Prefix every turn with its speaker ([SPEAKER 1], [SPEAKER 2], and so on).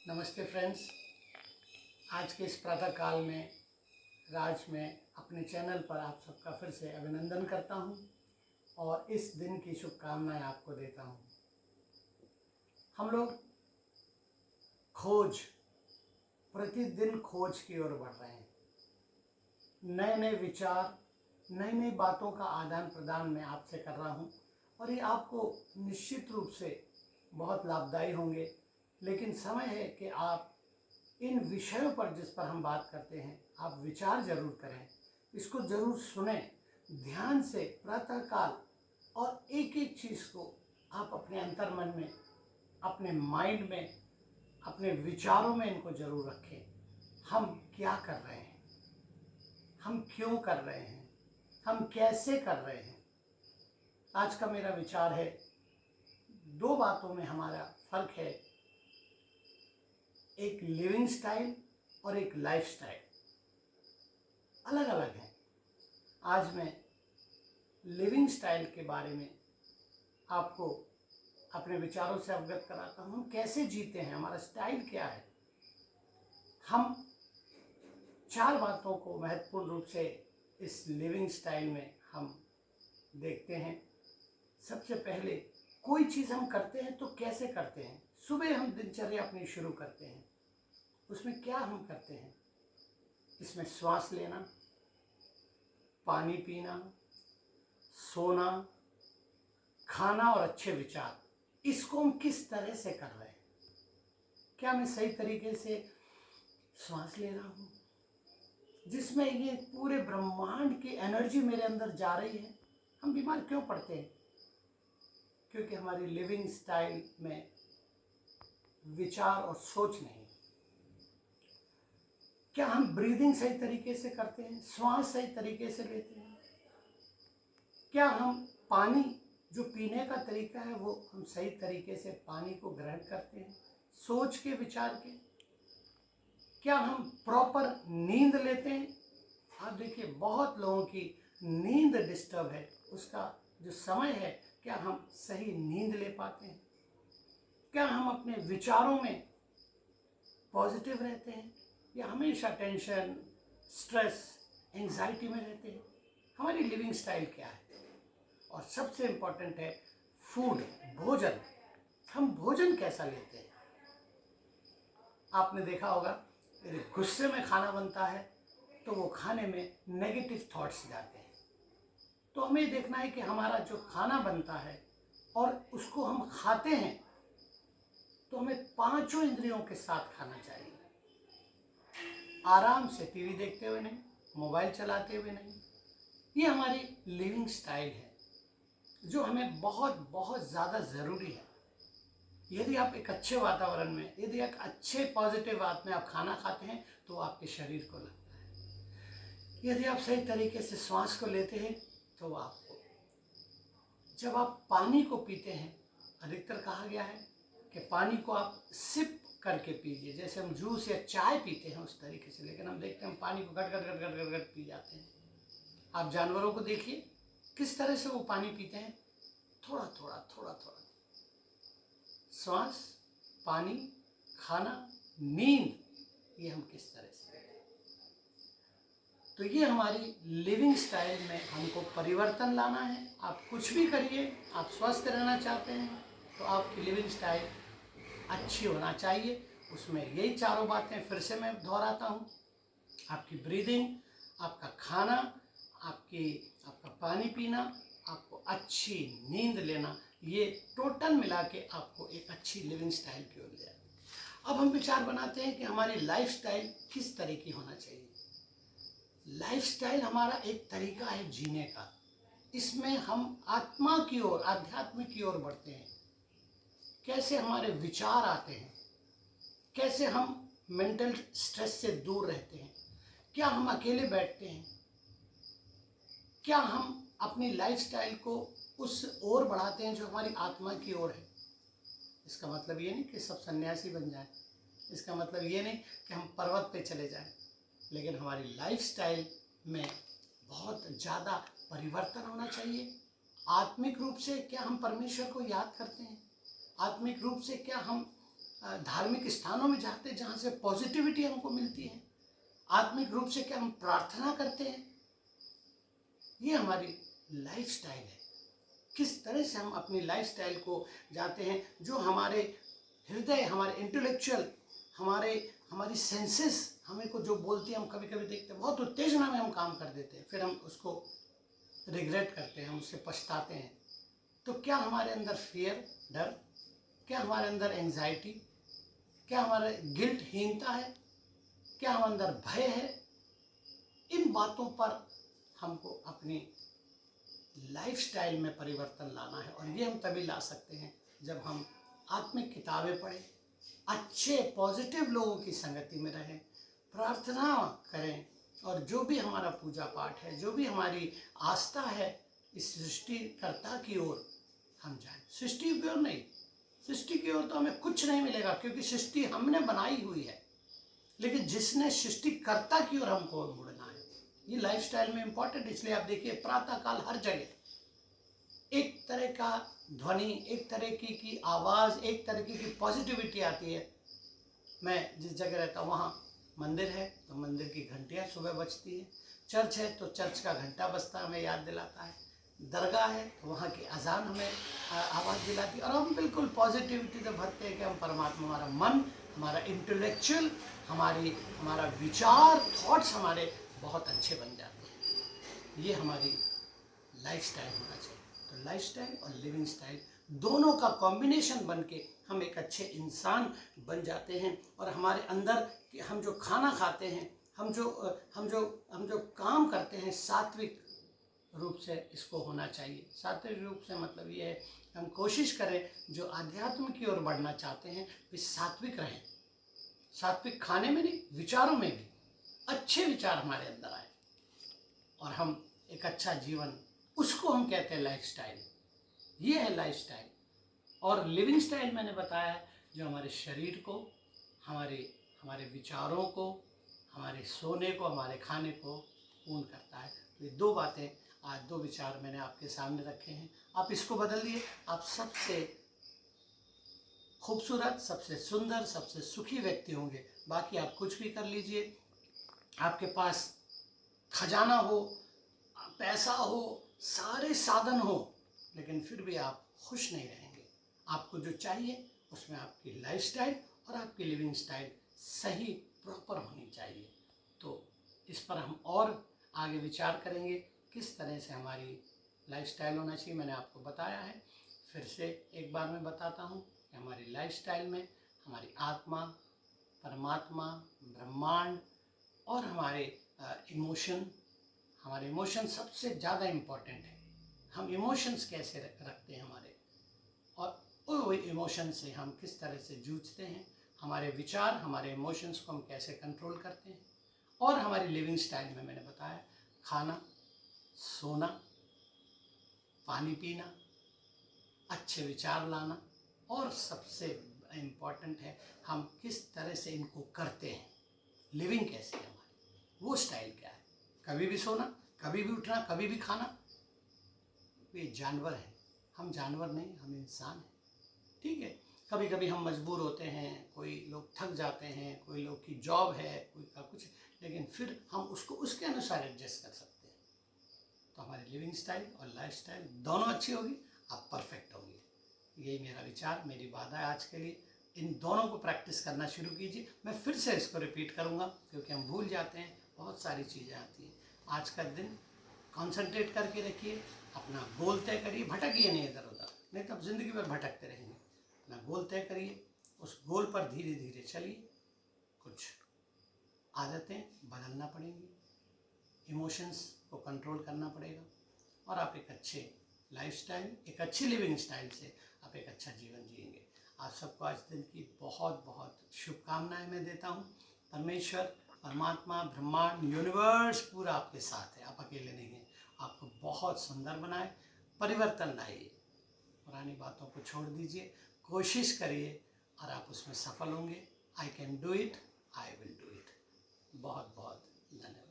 [SPEAKER 1] नमस्ते फ्रेंड्स। आज के इस प्रातः काल में राज में अपने चैनल पर आप सबका फिर से अभिनंदन करता हूं और इस दिन की शुभकामनाएं आपको देता हूं। हम लोग प्रतिदिन खोज की ओर बढ़ रहे हैं। नए नए विचार, नई नई बातों का आदान प्रदान मैं आपसे कर रहा हूं और ये आपको निश्चित रूप से बहुत लाभदायी होंगे। लेकिन समय है कि आप इन विषयों पर जिस पर हम बात करते हैं आप विचार जरूर करें, इसको जरूर सुने ध्यान से प्रातःकाल, और एक एक चीज़ को आप अपने अंतर्मन में, अपने माइंड में, अपने विचारों में इनको जरूर रखें। हम क्या कर रहे हैं, हम क्यों कर रहे हैं, हम कैसे कर रहे हैं। आज का मेरा विचार है, दो बातों में हमारा फर्क है, एक लिविंग स्टाइल और एक लाइफ स्टाइल अलग अलग है। आज मैं लिविंग स्टाइल के बारे में आपको अपने विचारों से अवगत कराता हूँ। हम कैसे जीते हैं, हमारा स्टाइल क्या है। हम चार बातों को महत्वपूर्ण रूप से इस लिविंग स्टाइल में हम देखते हैं। सबसे पहले, कोई चीज़ हम करते हैं तो कैसे करते हैं। सुबह हम दिनचर्या अपनी शुरू करते हैं, उसमें क्या हम करते हैं। इसमें श्वास लेना, पानी पीना, सोना, खाना और अच्छे विचार, इसको हम किस तरह से कर रहे हैं। क्या मैं सही तरीके से श्वास ले रहा हूँ, जिसमें ये पूरे ब्रह्मांड की एनर्जी मेरे अंदर जा रही है। हम बीमार क्यों पड़ते हैं? क्योंकि हमारी लिविंग स्टाइल में विचार और सोच नहीं। क्या हम ब्रीदिंग सही तरीके से करते हैं, श्वास सही तरीके से लेते हैं। क्या हम पानी जो पीने का तरीका है वो हम सही तरीके से पानी को ग्रहण करते हैं, सोच के, विचार के। क्या हम प्रॉपर नींद लेते हैं। आप देखिए, बहुत लोगों की नींद डिस्टर्ब है, उसका जो समय है, क्या हम सही नींद ले पाते हैं। क्या हम अपने विचारों में पॉजिटिव रहते हैं या हमेशा टेंशन, स्ट्रेस, एंजाइटी में रहते हैं। हमारी लिविंग स्टाइल क्या है। और सबसे इम्पोर्टेंट है फूड, भोजन। हम भोजन कैसा लेते हैं। आपने देखा होगा, यदि गुस्से में खाना बनता है तो वो खाने में नेगेटिव थॉट्स जाते हैं। तो हमें देखना है कि हमारा जो खाना बनता है और उसको हम खाते हैं तो हमें पांचों इंद्रियों के साथ खाना चाहिए। आराम से, टीवी देखते हुए नहीं, मोबाइल चलाते हुए नहीं। ये हमारी लिविंग स्टाइल है जो हमें बहुत बहुत ज़्यादा ज़रूरी है। यदि आप एक अच्छे वातावरण में, यदि एक अच्छे पॉजिटिव बात में आप खाना खाते हैं तो आपके शरीर को लगता है। यदि आप सही तरीके से श्वास को लेते हैं तो आपको, जब आप पानी को पीते हैं, अधिकतर कहा गया है कि पानी को आप सिप करके पीजिए, जैसे हम जूस या चाय पीते हैं उस तरीके से। लेकिन हम देखते हैं हम पानी को गट गट गट गट गट गट पी जाते हैं। आप जानवरों को देखिए किस तरह से वो पानी पीते हैं, थोड़ा थोड़ा थोड़ा थोड़ा। श्वास, पानी, खाना, नींद, ये हम किस तरह से लेते हैं। तो ये हमारी लिविंग स्टाइल में हमको परिवर्तन लाना है। आप कुछ भी करिए, आप स्वस्थ रहना चाहते हैं तो आपकी लिविंग स्टाइल अच्छी होना चाहिए। उसमें यही चारों बातें फिर से मैं दोहराता हूँ। आपकी ब्रीदिंग, आपका खाना, आपका पानी पीना, आपको अच्छी नींद लेना, ये टोटल मिला के आपको एक अच्छी लिविंग स्टाइल की ओर ले जाए। अब हम विचार बनाते हैं कि हमारी लाइफ स्टाइल किस तरह की होना चाहिए। लाइफ स्टाइल हमारा एक तरीका है जीने का। इसमें हम आत्मा की ओर, आध्यात्म की ओर बढ़ते हैं। कैसे हमारे विचार आते हैं, कैसे हम मेंटल स्ट्रेस से दूर रहते हैं, क्या हम अकेले बैठते हैं, क्या हम अपनी लाइफस्टाइल को उस ओर बढ़ाते हैं जो हमारी आत्मा की ओर है। इसका मतलब ये नहीं कि सब सन्यासी बन जाएं, इसका मतलब ये नहीं कि हम पर्वत पे चले जाएं, लेकिन हमारी लाइफस्टाइल में बहुत ज़्यादा परिवर्तन होना चाहिए। आत्मिक रूप से क्या हम परमेश्वर को याद करते हैं, आत्मिक रूप से क्या हम धार्मिक स्थानों में जाते हैं जहाँ से पॉजिटिविटी हमको मिलती है? आत्मिक रूप से क्या हम प्रार्थना करते हैं? ये हमारी लाइफस्टाइल है। किस तरह से हम अपनी लाइफस्टाइल को जाते हैं, जो हमारे हृदय, हमारे इंटेलेक्चुअल, हमारी सेंसेस हमें को जो बोलती है, हम कभी कभी देखते हैं बहुत उत्तेजना में हम काम कर देते हैं, फिर हम उसको रिग्रेट करते हैं, हम उससे पछताते हैं। तो क्या हमारे अंदर फियर, डर, क्या हमारे अंदर एंजाइटी, क्या हमारे गिल्ट, हीनता है, क्या हमारे अंदर भय है? इन बातों पर हमको अपनी लाइफस्टाइल में परिवर्तन लाना है, और ये हम तभी ला सकते हैं जब हम आत्मिक किताबें पढ़ें, अच्छे पॉजिटिव लोगों की संगति में रहें, प्रार्थना करें, और जो भी हमारा पूजा पाठ है, जो भी हमारी आस्था है, इस सृष्टिकर्ता की ओर हम जाएं। सृष्टि की ओर नहीं, सृष्टि की ओर तो हमें कुछ नहीं मिलेगा, क्योंकि सृष्टि हमने बनाई हुई है, लेकिन जिसने सृष्टिकर्ता की ओर हमको मुड़ना है। ये लाइफस्टाइल में इम्पोर्टेंट, इसलिए आप देखिए प्रातःकाल हर जगह एक तरह का ध्वनि, एक तरह की आवाज़, एक तरह की पॉजिटिविटी आती है। मैं जिस जगह रहता हूँ वहाँ मंदिर है तो मंदिर की घंटियाँ सुबह बजती हैं, चर्च है तो चर्च का घंटा बजता हमें याद दिलाता है, दरगाह है तो वहाँ की अजान हमें आवाज़ दिलाती है, और हम बिल्कुल पॉजिटिविटी से भरते हैं कि हम परमात्मा, हमारा मन, हमारा इंटेलेक्चुअल, हमारा विचार, थॉट्स हमारे बहुत अच्छे बन जाते हैं। ये हमारी लाइफस्टाइल होना चाहिए। तो लाइफस्टाइल और लिविंग स्टाइल दोनों का कॉम्बिनेशन बन के हम एक अच्छे इंसान बन जाते हैं, और हमारे अंदर हम जो खाना खाते हैं, हम जो काम करते हैं, सात्विक रूप से इसको होना चाहिए। सात्विक रूप से मतलब ये है हम कोशिश करें, जो आध्यात्म की ओर बढ़ना चाहते हैं वे सात्विक रहें। सात्विक खाने में नहीं, विचारों में भी अच्छे विचार हमारे अंदर आए, और हम एक अच्छा जीवन, उसको हम कहते हैं लाइफस्टाइल। ये है लाइफस्टाइल। और लिविंग स्टाइल मैंने बताया है, जो हमारे शरीर को, हमारे विचारों को, हमारे सोने को, हमारे खाने को पूर्ण करता है। तो ये दो बातें, आज दो विचार मैंने आपके सामने रखे हैं। आप इसको बदल दिए, आप सबसे खूबसूरत, सबसे सुंदर, सबसे सुखी व्यक्ति होंगे। बाकी आप कुछ भी कर लीजिए, आपके पास खजाना हो, पैसा हो, सारे साधन हो, लेकिन फिर भी आप खुश नहीं रहेंगे। आपको जो चाहिए उसमें आपकी लाइफस्टाइल और आपकी लिविंग स्टाइल सही, प्रॉपर होनी चाहिए। तो इस पर हम और आगे विचार करेंगे, किस तरह से हमारी लाइफस्टाइल होना चाहिए। मैंने आपको बताया है, फिर से एक बार मैं बताता हूँ कि हमारी लाइफस्टाइल में हमारी आत्मा, परमात्मा, ब्रह्मांड और हमारे इमोशन सबसे ज़्यादा इम्पोर्टेंट है। हम इमोशंस कैसे रखते हैं हमारे, और वो इमोशन से हम किस तरह से जूझते हैं, हमारे विचार, हमारे इमोशंस को हम कैसे कंट्रोल करते हैं। और हमारी लिविंग स्टाइल में मैंने बताया, खाना, सोना, पानी पीना, अच्छे विचार लाना, और सबसे इम्पॉर्टेंट है हम किस तरह से इनको करते हैं, लिविंग कैसे है हमारी, वो स्टाइल क्या है। कभी भी सोना, कभी भी उठना, कभी भी खाना। ये जानवर है, हम जानवर नहीं, हम इंसान हैं। ठीक है, कभी कभी हम मजबूर होते हैं, कोई लोग थक जाते हैं, कोई लोग की जॉब है, कोई का कुछ, लेकिन फिर हम उसको उसके अनुसार एडजस्ट कर सकते हैं। तो हमारी लिविंग स्टाइल और लाइफ स्टाइल दोनों अच्छी होगी, आप परफेक्ट होंगे। यही मेरा विचार, मेरी बात है आज के लिए। इन दोनों को प्रैक्टिस करना शुरू कीजिए। मैं फिर से इसको रिपीट करूँगा, क्योंकि हम भूल जाते हैं, बहुत सारी चीज़ें आती हैं। आज का दिन कंसंट्रेट करके रखिए, अपना गोल तय करिए, भटकिए नहीं इधर उधर, नहीं तो आप जिंदगी भर भटकते रहेंगे। अपना गोल तय करिए, उस गोल पर धीरे धीरे चलिए। कुछ आदतें बदलना पड़ेंगी, इमोशंस को कंट्रोल करना पड़ेगा, और आप एक अच्छे लाइफस्टाइल, एक अच्छी लिविंग स्टाइल से आप एक अच्छा जीवन जिएंगे। आप सबको आज दिन की बहुत बहुत शुभकामनाएं मैं देता हूँ। परमेश्वर, परमात्मा, ब्रह्मांड, यूनिवर्स पूरा आपके साथ है, आप अकेले नहीं हैं। आपको बहुत सुंदर बनाए, परिवर्तन लाइए, पुरानी बातों को छोड़ दीजिए, कोशिश करिए और आप उसमें सफल होंगे। I can do it, I will do it. बहुत बहुत धन्यवाद।